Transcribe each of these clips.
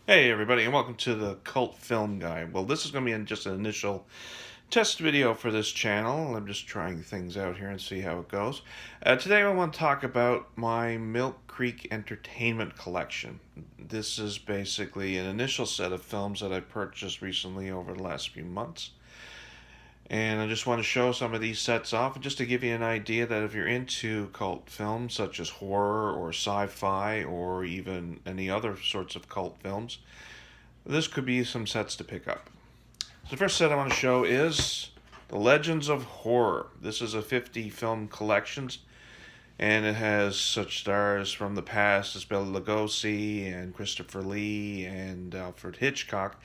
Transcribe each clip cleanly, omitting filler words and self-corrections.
Hey everybody, and welcome to the Cult Film Guy. Well, this is going to be just an initial test video for this channel. I'm just trying things out here and see how it goes. Today I want to talk about my Milk Creek Entertainment Collection. This is basically an initial set of films that I purchased recently over the last few months. And I just want to show some of these sets off, and just to give you an idea that if you're into cult films such as horror or sci-fi or even any other sorts of cult films, this could be some sets to pick up. So the first set I want to show is The Legends of Horror. This is a 50 film collection, and it has such stars from the past as Bela Lugosi and Christopher Lee and Alfred Hitchcock.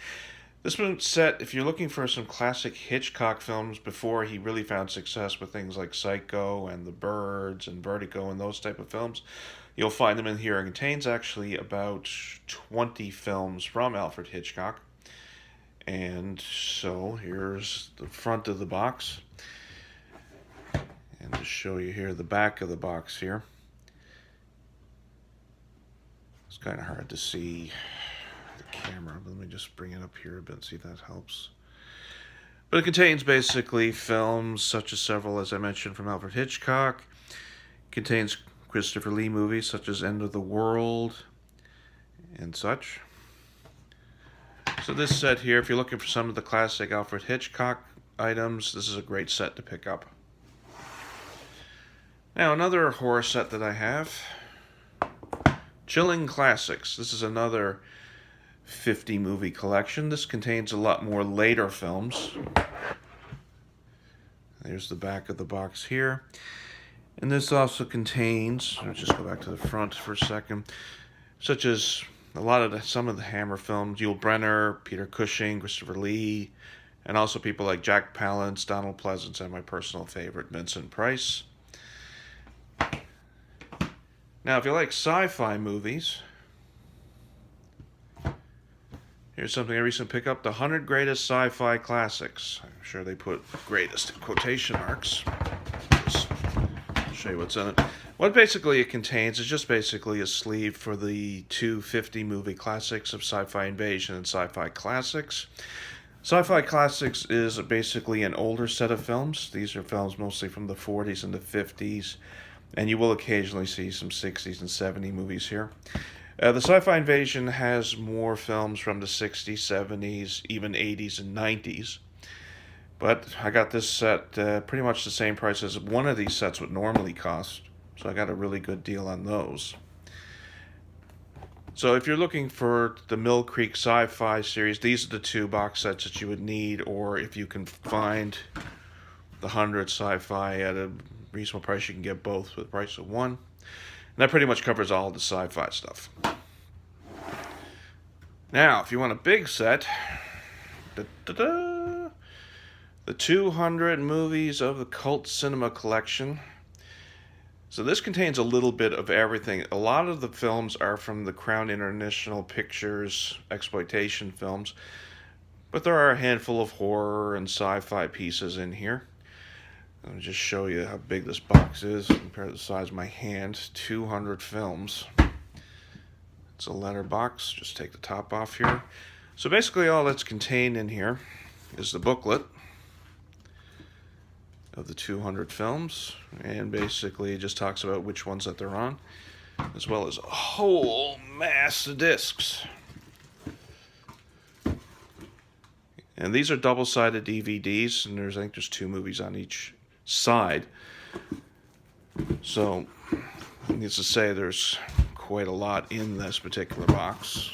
This one set, if you're looking for some classic Hitchcock films before he really found success with things like Psycho and The Birds and Vertigo and those type of films, you'll find them in here. It contains actually about 20 films from Alfred Hitchcock. And so here's the front of the box. And to show you here the back of the box here. It's kind of hard to see the camera. Let me just bring it up here a bit and see if that helps. But it contains basically films such as several, as I mentioned, from Alfred Hitchcock. It contains Christopher Lee movies such as End of the World and such. So this set here, if you're looking for some of the classic Alfred Hitchcock items, this is a great set to pick up. Now another horror set that I have, Chilling Classics. This is another 50 movie collection. This contains a lot more later films. There's the back of the box here. And this also contains, let's just go back to the front for a second, such as some of the Hammer films, Yul Brynner, Peter Cushing, Christopher Lee, and also people like Jack Palance, Donald Pleasence, and my personal favorite, Vincent Price. Now, if you like sci-fi movies, here's something I recently picked up, the 100 Greatest Sci-Fi Classics. I'm sure they put greatest in quotation marks. Just show you what's in it. What basically it contains is just basically a sleeve for the 250 movie classics of Sci-Fi Invasion and Sci-Fi Classics. Sci-Fi Classics is basically an older set of films. These are films mostly from the 40s and the 50s, and you will occasionally see some 60s and 70s movies here. The Sci-Fi Invasion has more films from the 60s, 70s, even 80s and 90s. But I got this set pretty much the same price as one of these sets would normally cost. So I got a really good deal on those. So if you're looking for the Mill Creek Sci-Fi series, these are the two box sets that you would need. Or if you can find the 100 Sci-Fi at a reasonable price, you can get both for the price of one. And that pretty much covers all the sci-fi stuff. Now, if you want a big set, the 200 movies of the Cult Cinema Collection. So this contains a little bit of everything. A lot of the films are from the Crown International Pictures exploitation films, but there are a handful of horror and sci-fi pieces in here. Let me just show you how big this box is compared to the size of my hand. 200 films. It's a letter box. Just take the top off here. So basically all that's contained in here is the booklet of the 200 films, and basically it just talks about which ones that they're on, as well as a whole mass of discs. And these are double-sided DVDs, and I think there's 2 movies on each side. So, needless to say, there's quite a lot in this particular box.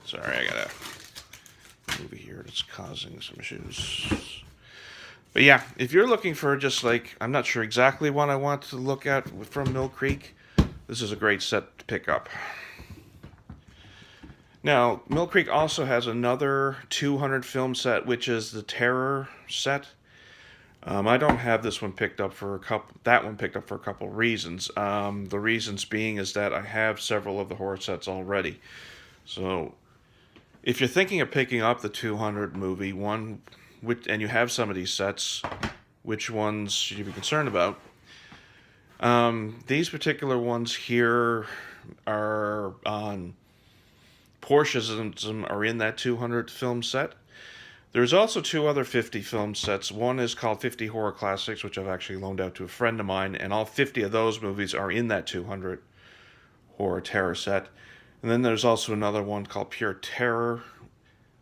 Sorry, I got a movie here that's causing some issues. But yeah, if you're looking for just like, I'm not sure exactly what I want to look at from Mill Creek, this is a great set to pick up. Now, Mill Creek also has another 200 film set, which is the Terror set. I don't have this one picked up for that one picked up for a couple of reasons. The reasons being is that I have several of the horror sets already. So, if you're thinking of picking up the 200 movie one, and you have some of these sets, which ones should you be concerned about? These particular ones here are on portions of them are in that 200 film set. There's also two other 50 film sets. One is called 50 Horror Classics, which I've actually loaned out to a friend of mine, and all 50 of those movies are in that 200 horror terror set. And then there's also another one called Pure Terror,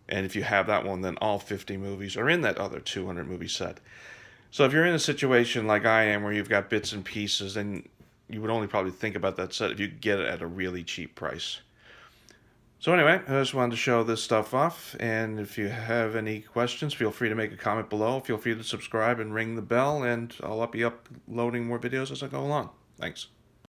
and if you have that one, then all 50 movies are in that other 200 movie set. So if you're in a situation like I am where you've got bits and pieces, then you would only probably think about that set if you get it at a really cheap price. So anyway, I just wanted to show this stuff off, and if you have any questions, feel free to make a comment below. Feel free to subscribe and ring the bell, and I'll be uploading more videos as I go along. Thanks.